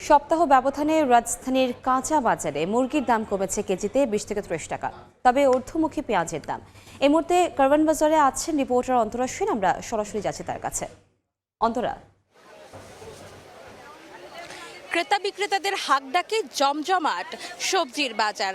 সপ্তাহ ব্যবধানে রাজধানীর কাঁচা বাজারে মুরগির দাম কমেছে কেজিতে 20 থেকে 30 টাকা। তবে ঊর্ধ্বমুখী পেঁয়াজের দাম। এই মুহূর্তে কারওয়ান বাজারে আছেন রিপোর্টার অন্তরা সেন। আমরা সরাসরি যাচ্ছি তার কাছে। অন্তরা, ক্রেতা বিক্রেতাদের হাক ডাকে জমজমাট সবজির বাজার।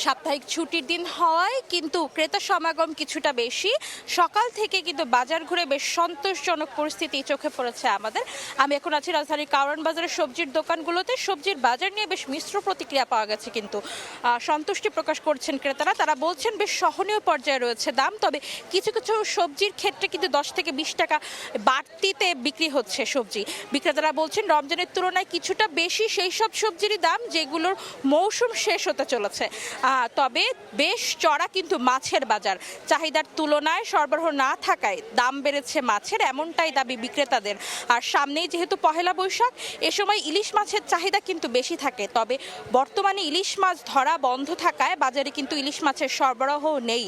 সাপ্তাহিক ছুটির দিন হওয়ায় কিন্তু ক্রেতা সমাগম কিছুটা বেশি। সকাল থেকে কিন্তু বাজার ঘুরে বেশ সন্তোষজনক পরিস্থিতি চোখে পড়েছে আমাদের। আমি এখন আছি রাজধানীর কারওয়ান বাজারের সবজির দোকানগুলোতে। সবজির বাজার নিয়ে বেশ মিশ্র প্রতিক্রিয়া পাওয়া গেছে, কিন্তু সন্তুষ্টি প্রকাশ করছেন ক্রেতারা। তারা বলছেন বেশ সহনীয় পর্যায়ে রয়েছে দাম, তবে কিছু কিছু সবজির ক্ষেত্রে কিন্তু 10 থেকে 20 টাকা বাড়তিতে বিক্রি হচ্ছে সবজি। বিক্রেতারা বলছেন রমজানের তুলনায় কিছুটা বেশি সেই সব সবজিরই দাম যেগুলোর মৌসুম শেষ হতে চলেছে। তবে বেশ চড়া কিন্তু মাছের বাজার। চাহিদার তুলনায় সরবরাহ না থাকায় দাম বেড়েছে মাছের, এমনটাই দাবি বিক্রেতাদের। আর সামনেই যেহেতু পহেলা বৈশাখ, এ সময় ইলিশ মাছের চাহিদা কিন্তু বেশি থাকে। তবে বর্তমানে ইলিশ মাছ ধরা বন্ধ থাকায় বাজারে কিন্তু ইলিশ মাছের সরবরাহ নেই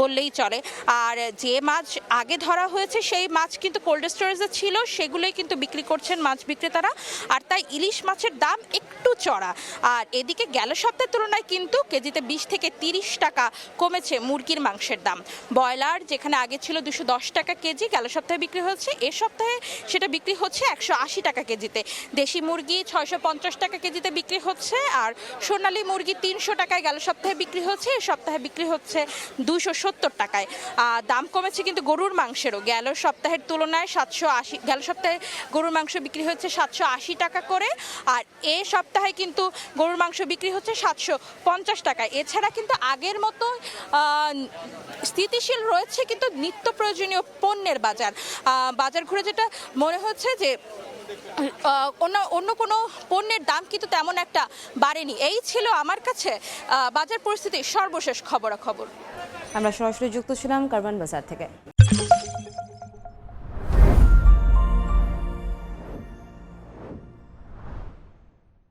বললেই চলে। আর যে মাছ আগে ধরা হয়েছে সেই মাছ কিন্তু কোল্ড স্টোরেজে ছিল, সেগুলোই কিন্তু বিক্রি করছেন মাছ বিক্রেতারা। আর তাই ইলিশ মাছের দাম একটু চড়া। আর এদিকে গেল সপ্তাহের তুলনায় কিন্তু কেজিতে 20 থেকে 30 টাকা কমেছে মুরগির মাংসের দাম। ব্রয়লার যেখানে আগে ছিল 210 টাকা কেজি, গেল সপ্তাহে বিক্রি হচ্ছে, এ সপ্তাহে সেটা বিক্রি হচ্ছে 180 টাকা কেজিতে। দেশি মুরগি 650 টাকা কেজিতে বিক্রি হচ্ছে। আর সোনালী মুরগি 300 টাকায় গেল সপ্তাহে বিক্রি হচ্ছে, এ সপ্তাহে বিক্রি হচ্ছে 270 টাকায়। দাম কমেছে কিন্তু গরুর মাংসেরও। গেল সপ্তাহের তুলনায় 780, গেল সপ্তাহে গরুর মাংস বিক্রি হচ্ছে 780 টাকা করে। আর এ সপ্তাহে কিন্তু গরুর মাংস বিক্রি হচ্ছে 750 টাকায়। এছাড়া কিন্তু আগের মতো স্থিতিশীল রয়েছে কিন্তু নিত্য প্রয়োজনীয় পণ্যের বাজার। বাজার ঘুরে যেটা মনে হচ্ছে যে অন্য কোনো পণ্যের দাম কিন্তু তেমন একটা বাড়েনি। এই ছিল আমার কাছে বাজার পরিস্থিতির সর্বশেষ খবরাখবর। আমরা সরাসরি যুক্ত ছিলাম কারওয়ান বাজার থেকে।